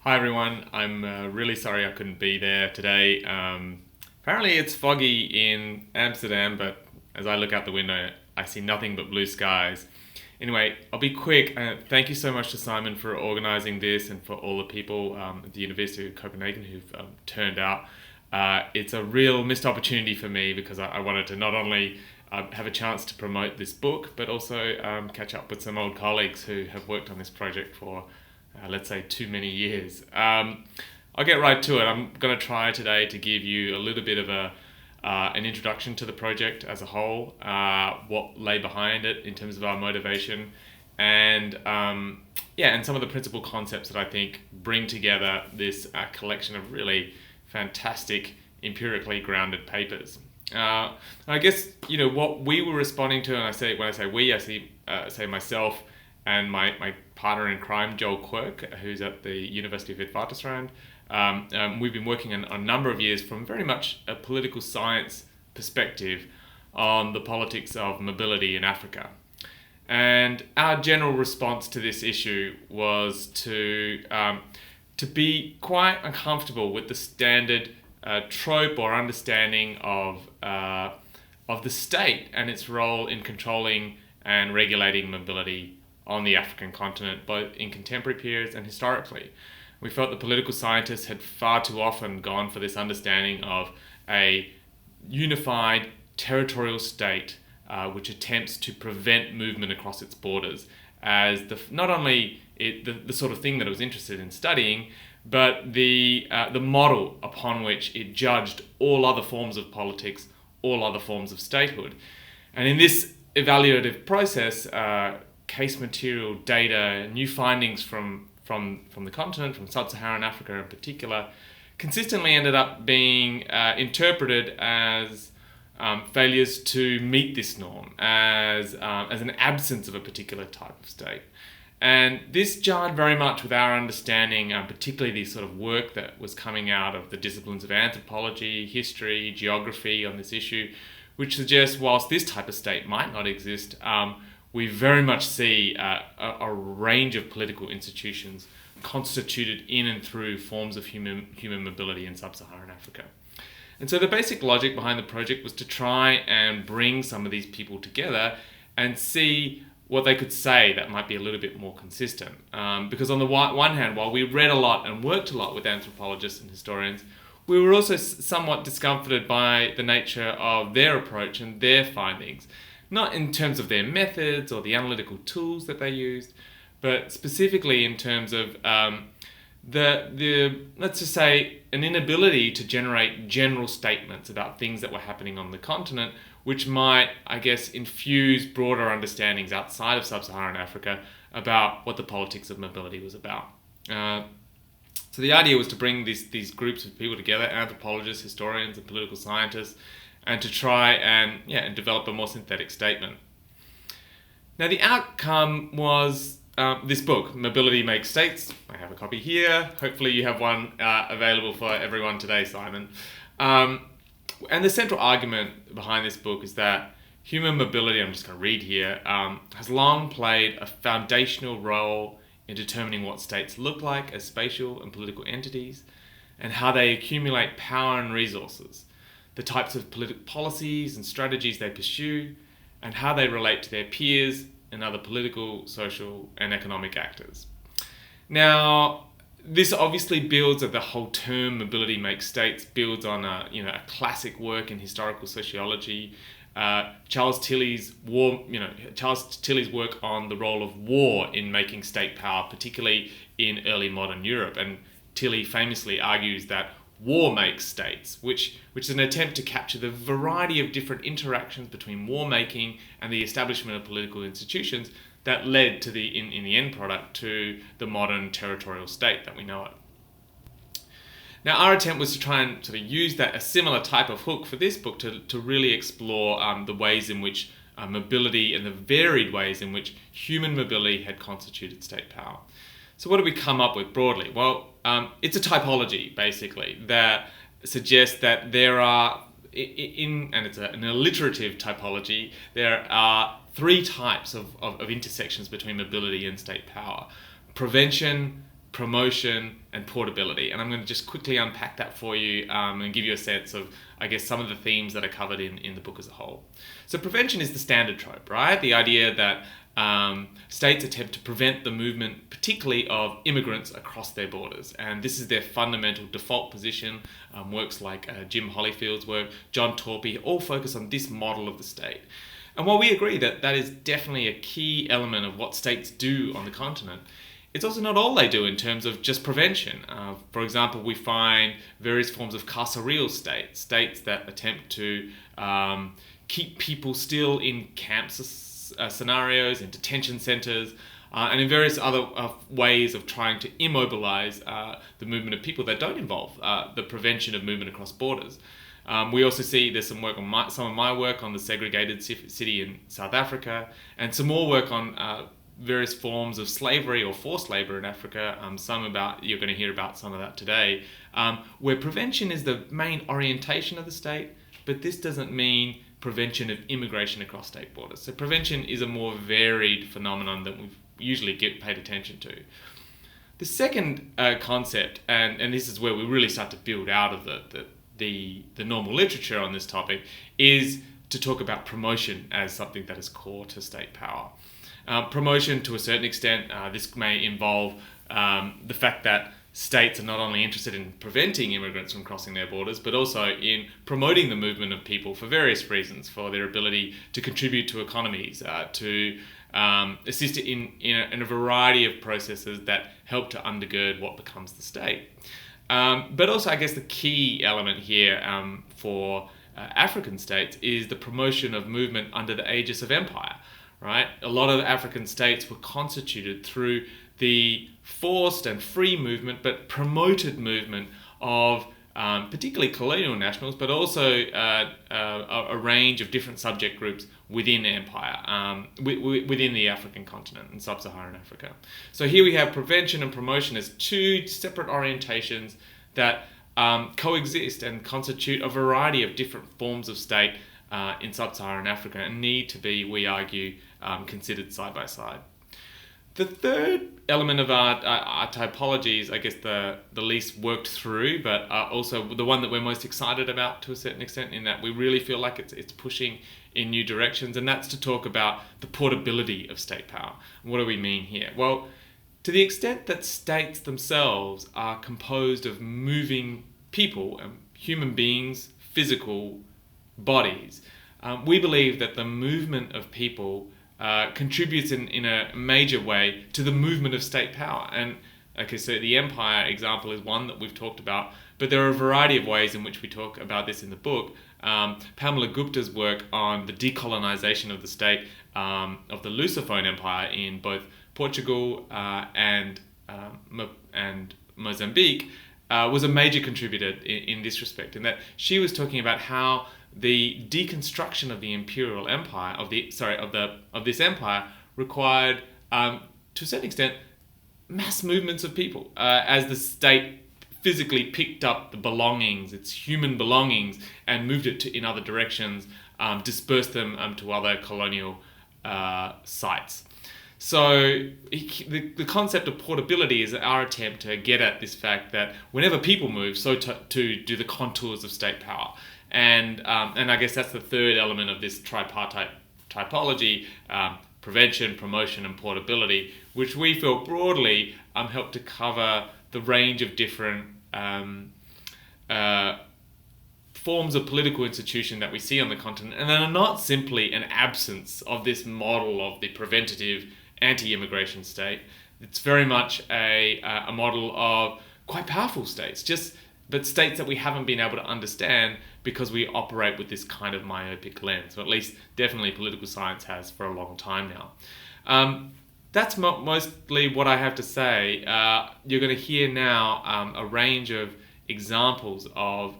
Hi everyone, I'm really sorry I couldn't be there today. Apparently it's foggy in Amsterdam, but as I look out the window, I see nothing but blue skies. Anyway, I'll be quick. Thank you so much to Simon for organising this and for all the people at the University of Copenhagen who've turned out. It's a real missed opportunity for me because I wanted to not only have a chance to promote this book, but also catch up with some old colleagues who have worked on this project for let's say too many years. I'll get right to it. I'm going to try today to give you a little bit of an introduction to the project as a whole, what lay behind it in terms of our motivation, and and some of the principal concepts that I think bring together this collection of really fantastic empirically grounded papers. I guess what we were responding to, and when I say we, say myself and my partner in crime, Joel Quirk, who's at the University of Vigneswaran. We've been working on a number of years from very much a political science perspective on the politics of mobility in Africa. And our general response to this issue was to be quite uncomfortable with the standard trope or understanding of the state and its role in controlling and regulating mobility on the African continent, both in contemporary periods and historically. We felt the political scientists had far too often gone for this understanding of a unified territorial state which attempts to prevent movement across its borders as not only the sort of thing that it was interested in studying, but the model upon which it judged all other forms of politics, all other forms of statehood. And in this evaluative process, case material, data, new findings from the continent, from sub-Saharan Africa in particular, consistently ended up being interpreted as failures to meet this norm, as an absence of a particular type of state. And this jarred very much with our understanding, particularly the sort of work that was coming out of the disciplines of anthropology, history, geography on this issue, which suggests whilst this type of state might not exist, we very much see a range of political institutions constituted in and through forms of human mobility in sub-Saharan Africa. And so the basic logic behind the project was to try and bring some of these people together and see what they could say that might be a little bit more consistent. Because on the one hand, while we read a lot and worked a lot with anthropologists and historians, we were also somewhat discomforted by the nature of their approach and their findings. Not in terms of their methods or the analytical tools that they used, but specifically in terms of the let's just say, an inability to generate general statements about things that were happening on the continent, which might, I guess, infuse broader understandings outside of sub-Saharan Africa about what the politics of mobility was about. So the idea was to bring these groups of people together, anthropologists, historians, and political scientists, and to try and develop a more synthetic statement. Now the outcome was this book, Mobility Makes States. I have a copy here. Hopefully you have one available for everyone today, Simon. And the central argument behind this book is that human mobility, I'm just going to read here, has long played a foundational role in determining what states look like as spatial and political entities and how they accumulate power and resources, the types of political policies and strategies they pursue, and how they relate to their peers and other political, social, and economic actors. Now, this obviously builds on the whole term "mobility makes states," builds on a classic work in historical sociology. Charles Tilley's work on the role of war in making state power, particularly in early modern Europe, and Tilley famously argues that war makes states, which is an attempt to capture the variety of different interactions between war making and the establishment of political institutions that led to in the end product to the modern territorial state that we know it. Now our attempt was to try and sort of use a similar type of hook for this book to really explore the ways in which mobility and the varied ways in which human mobility had constituted state power. So what do we come up with broadly? Well, it's a typology, basically, that suggests that there are, and it's an alliterative typology, there are three types of intersections between mobility and state power: prevention, promotion, and portability. And I'm going to just quickly unpack that for you and give you a sense of, I guess, some of the themes that are covered in the book as a whole. So prevention is the standard trope, right? The idea that states attempt to prevent the movement, particularly of immigrants across their borders. And this is their fundamental default position. Works like Jim Holyfield's work, John Torpey, all focus on this model of the state. And while we agree that that is definitely a key element of what states do on the continent, it's also not all they do in terms of just prevention. For example, we find various forms of carceral states that attempt to keep people still in camps scenarios, in detention centers, and in various other ways of trying to immobilize the movement of people that don't involve the prevention of movement across borders. We also see there's some work on some of my work on the segregated city in South Africa, and some more work on various forms of slavery or forced labor in Africa. You're going to hear about some of that today, where prevention is the main orientation of the state, but this doesn't mean prevention of immigration across state borders. So prevention is a more varied phenomenon that we've usually paid attention to. The second concept, and this is where we really start to build out of the normal literature on this topic, is to talk about promotion as something that is core to state power. Promotion, to a certain extent, this may involve the fact that states are not only interested in preventing immigrants from crossing their borders, but also in promoting the movement of people for various reasons, for their ability to contribute to economies, to assist in a variety of processes that help to undergird what becomes the state. But also, I guess the key element here for African states is the promotion of movement under the aegis of empire, right? A lot of African states were constituted through the forced and free movement, but promoted movement of particularly colonial nationals, but also a range of different subject groups within empire, within the African continent and sub-Saharan Africa. So here we have prevention and promotion as two separate orientations that coexist and constitute a variety of different forms of state in sub-Saharan Africa and need to be, we argue, considered side by side. The third element of our typology is, I guess, the least worked through, but also the one that we're most excited about to a certain extent, in that we really feel like it's pushing in new directions, and that's to talk about the portability of state power. What do we mean here? Well, to the extent that states themselves are composed of moving people, human beings, physical bodies, we believe that the movement of people contributes in a major way to the movement of state power. And okay, so the empire example is one that we've talked about, but there are a variety of ways in which we talk about this in the book. Pamela Gupta's work on the decolonization of the state of the Lusophone Empire in both Portugal and Mozambique was a major contributor in this respect, in that she was talking about how the deconstruction of the imperial empire, of this empire, required, to a certain extent, mass movements of people as the state physically picked up the belongings, its human belongings, and moved it in other directions, dispersed them to other colonial sites. So the concept of portability is our attempt to get at this fact that whenever people move, so too do the contours of state power. And I guess that's the third element of this tripartite typology, prevention, promotion, and portability, which we feel broadly help to cover the range of different forms of political institution that we see on the continent, and that are not simply an absence of this model of the preventative anti-immigration state. It's very much a model of quite powerful states, but states that we haven't been able to understand because we operate with this kind of myopic lens, or at least definitely political science has for a long time now. That's mostly what I have to say. You're going to hear now a range of examples of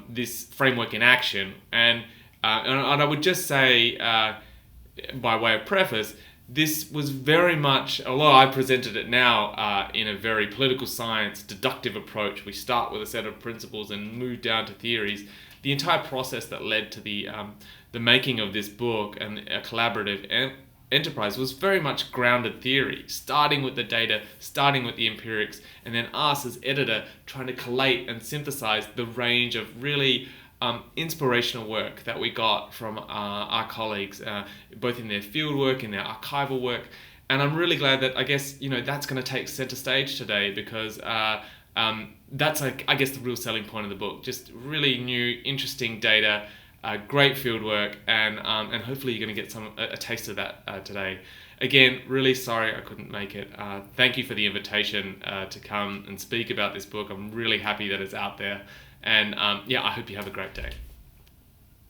this framework in action, and I would just say, by way of preface, this was very much, although I presented it now in a very political science deductive approach. We start with a set of principles and move down to theories. The entire process that led to the making of this book, and a collaborative enterprise was very much grounded theory, starting with the data, starting with the empirics, and then us as editor trying to collate and synthesize the range of really inspirational work that we got from our colleagues, both in their field work, in their archival work. And I'm really glad that, I guess, that's going to take center stage today, because that's, like, I guess, the real selling point of the book. Just really new, interesting data, great field work, and hopefully you're going to get a taste of that today. Again, really sorry I couldn't make it. Thank you for the invitation to come and speak about this book. I'm really happy that it's out there. And I hope you have a great day.